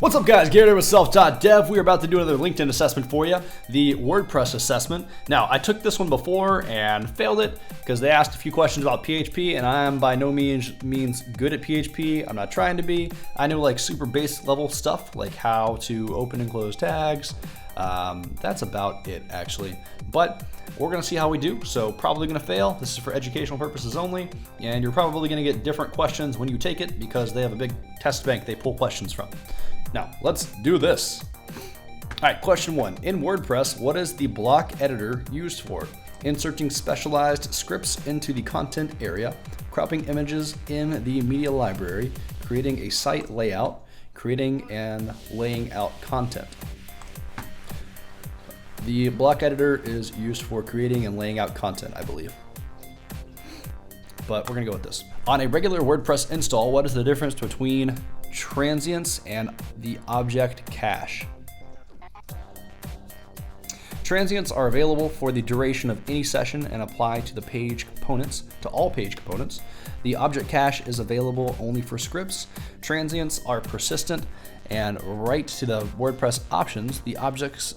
What's up, guys? Garrett here with Self.dev. We're about to do another LinkedIn assessment for you, the WordPress assessment. Now, I took this one before and failed it because they asked a few questions about PHP, and I am by no means good at PHP. I'm not trying to be. I know like super base level stuff, like how to open and close tags. That's about it, actually. But we're gonna see how we do, so probably gonna fail. This is for educational purposes only, and you're probably gonna get different questions when you take it because they have a big test bank they pull questions from. Now, let's do this. All right, question 1. In WordPress, what is the block editor used for? Inserting specialized scripts into the content area, cropping images in the media library, creating a site layout, creating and laying out content. The block editor is used for creating and laying out content, I believe. But we're gonna go with this. On a regular WordPress install, what is the difference between transients and the object cache? Transients are available for the duration of any session and apply to the page components, to all page components. The object cache is available only for scripts. Transients are persistent, and right to the WordPress options, the object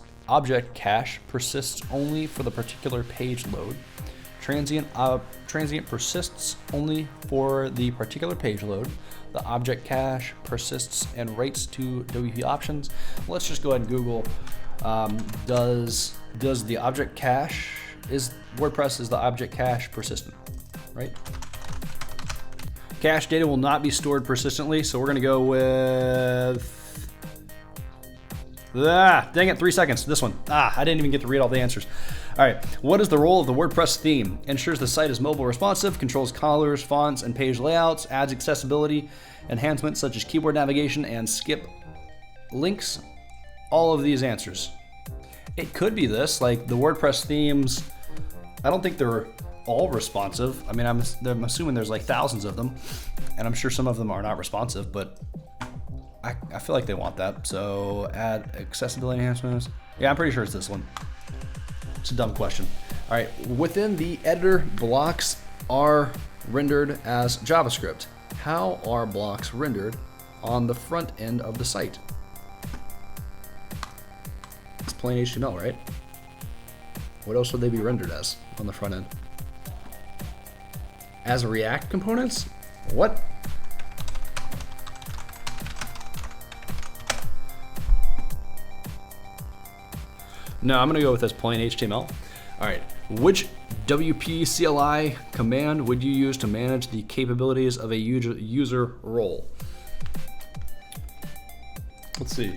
cache persists only for the particular page load. Transient persists only for the particular page load. The object cache persists and writes to WP options. Let's just go ahead and Google, does the object cache, is the object cache persistent, right? Cache data will not be stored persistently, so we're gonna go with, dang it, 3 seconds, this one. I didn't even get to read all the answers. All right, what is the role of the WordPress theme? Ensures the site is mobile responsive, controls colors, fonts, and page layouts, adds accessibility enhancements such as keyboard navigation and skip links. All of these answers. It could be this, like the WordPress themes, I don't think they're all responsive. I mean, I'm assuming there's like thousands of them, and I'm sure some of them are not responsive, but I feel like they want that. So add accessibility enhancements. Yeah, I'm pretty sure it's this one. It's a dumb question. All right, within the editor, blocks are rendered as JavaScript. How are blocks rendered on the front end of the site? It's plain HTML, right? What else would they be rendered as on the front end? As React components? What? No, I'm gonna go with this plain HTML. All right, which WP CLI command would you use to manage the capabilities of a user role? Let's see.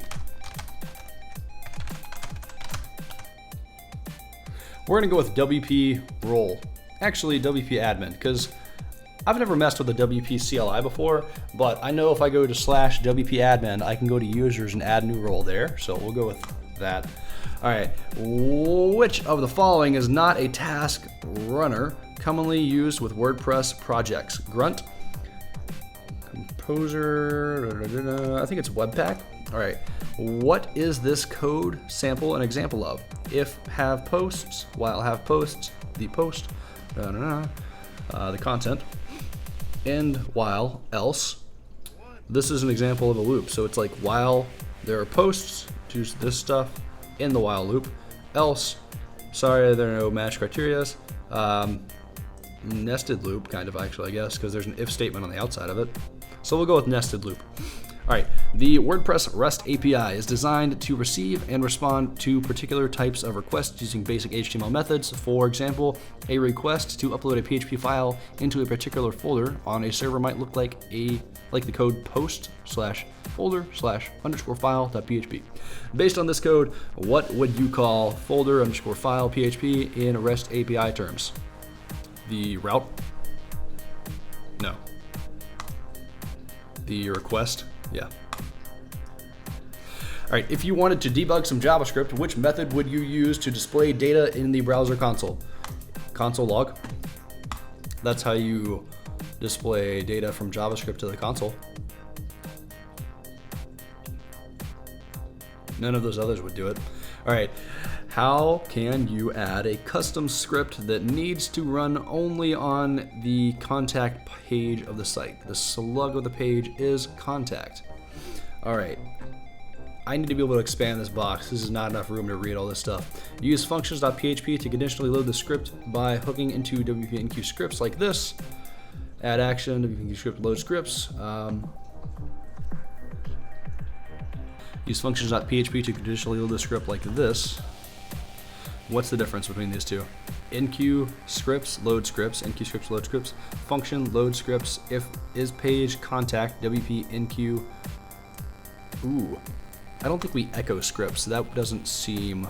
We're gonna go with WP role. Actually, WP admin, because I've never messed with a WP CLI before, but I know if I go to /WP admin, I can go to users and add a new role there. So we'll go with that. All right, which of the following is not a task runner commonly used with WordPress projects? Grunt, Composer, I think it's Webpack. All right, what is this code sample an example of? If have posts, while have posts, the post, the content, end while else. This is an example of a loop. So it's like while there are posts, do this stuff, in the while loop, else, sorry, there are no match criteria. Nested loop, kind of actually, I guess, because there's an if statement on the outside of it. So we'll go with nested loop. All right, the WordPress Rest API is designed to receive and respond to particular types of requests using basic HTML methods. For example, a request to upload a PHP file into a particular folder on a server might look like the code post/folder/_file.php. Based on this code, what would you call folder_file PHP in REST API terms? The route? No. The request? Yeah. All right, if you wanted to debug some JavaScript, which method would you use to display data in the browser console? Console log. That's how you display data from JavaScript to the console. None of those others would do it. All right, how can you add a custom script that needs to run only on the contact page of the site? The slug of the page is contact. All right, I need to be able to expand this box. This is not enough room to read all this stuff. Use functions.php to conditionally load the script by hooking into WP-enqueue scripts like this. Add action, WP-enqueue script load scripts. Use functions.php to conditionally load the script like this. What's the difference between these two? Enqueue scripts, load scripts, enqueue scripts, load scripts, function, load scripts, if is page, contact, WP-enqueue. Ooh, I don't think we echo scripts. That doesn't seem,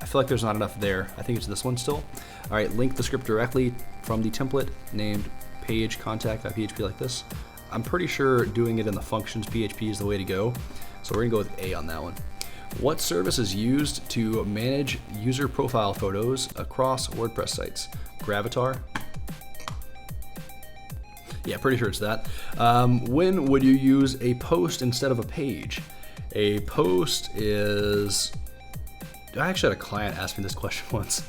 I feel like there's not enough there. I think it's this one still. All right, link the script directly from the template named page contact.php like this. I'm pretty sure doing it in the functions PHP is the way to go. So we're gonna go with A on that one. What service is used to manage user profile photos across WordPress sites? Gravatar? Yeah, pretty sure it's that. When would you use a post instead of a page? A post is, I actually had a client ask me this question once.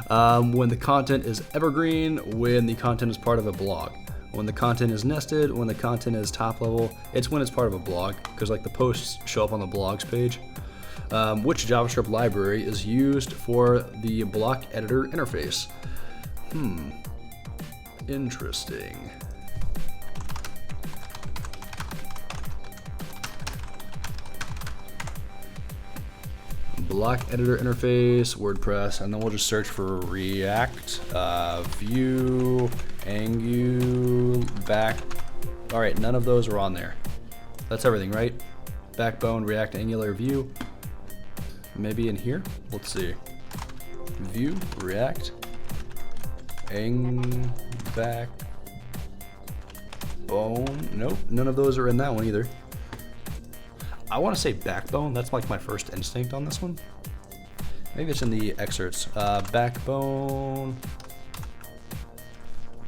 When the content is evergreen, when the content is part of a blog. When the content is nested, when the content is top level, it's when it's part of a blog, because like the posts show up on the blogs page. Which JavaScript library is used for the block editor interface? Interesting. Block editor interface, WordPress, and then we'll just search for React, Vue, Angular, back. All right, none of those are on there. That's everything, right? Backbone, React, Angular, Vue. Maybe in here? Let's see. Vue, React, backbone. Nope, none of those are in that one either. I want to say backbone. That's like my first instinct on this one. Maybe it's in the excerpts. Backbone.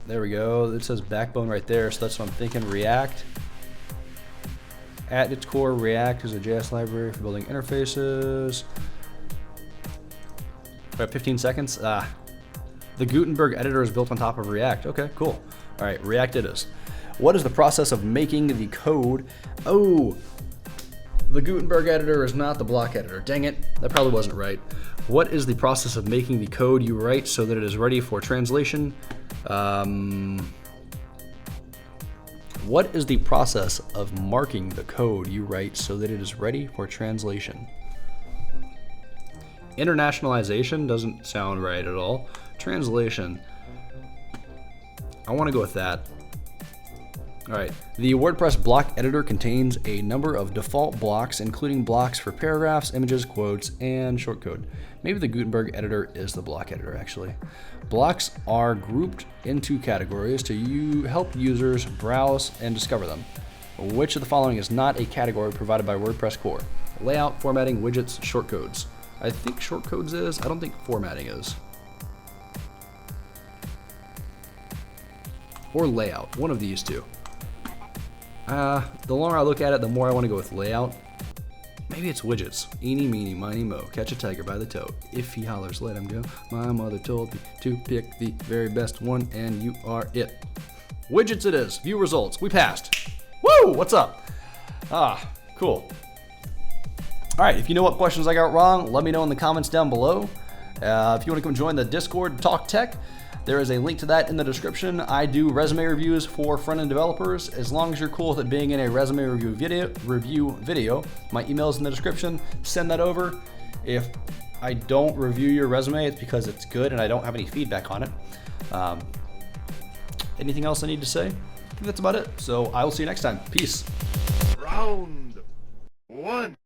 There we go. It says backbone right there, so that's what I'm thinking. React. At its core, React is a JS library for building interfaces. We have 15 seconds. The Gutenberg editor is built on top of React. Okay, cool. All right, React it is. What is the process of making the code? Oh, the Gutenberg editor is not the block editor. Dang it, that probably wasn't right. What is the process of making the code you write so that it is ready for translation? What is the process of marking the code you write so that it is ready for translation? Internationalization doesn't sound right at all. Translation. I want to go with that. All right, the WordPress block editor contains a number of default blocks, including blocks for paragraphs, images, quotes, and shortcode. Maybe the Gutenberg editor is the block editor, actually. Blocks are grouped into categories to help users browse and discover them. Which of the following is not a category provided by WordPress core? Layout, formatting, widgets, shortcodes. I think shortcodes is, I don't think formatting is. Or layout, one of these two. The longer I look at it, the more I want to go with layout. Maybe it's widgets. Eeny, meeny, miny, mo. Catch a tiger by the toe. If he hollers, let him go. My mother told me to pick the very best one, and you are it. Widgets it is. View results. We passed. Woo! What's up? Cool. All right, if you know what questions I got wrong, let me know in the comments down below. If you want to come join the Discord Talk Tech, there is a link to that in the description. I do resume reviews for front-end developers. As long as you're cool with it being in a resume review video, my email's in the description. Send that over. If I don't review your resume, it's because it's good and I don't have any feedback on it. Anything else I need to say? I think that's about it. So I will see you next time. Peace. Round 1.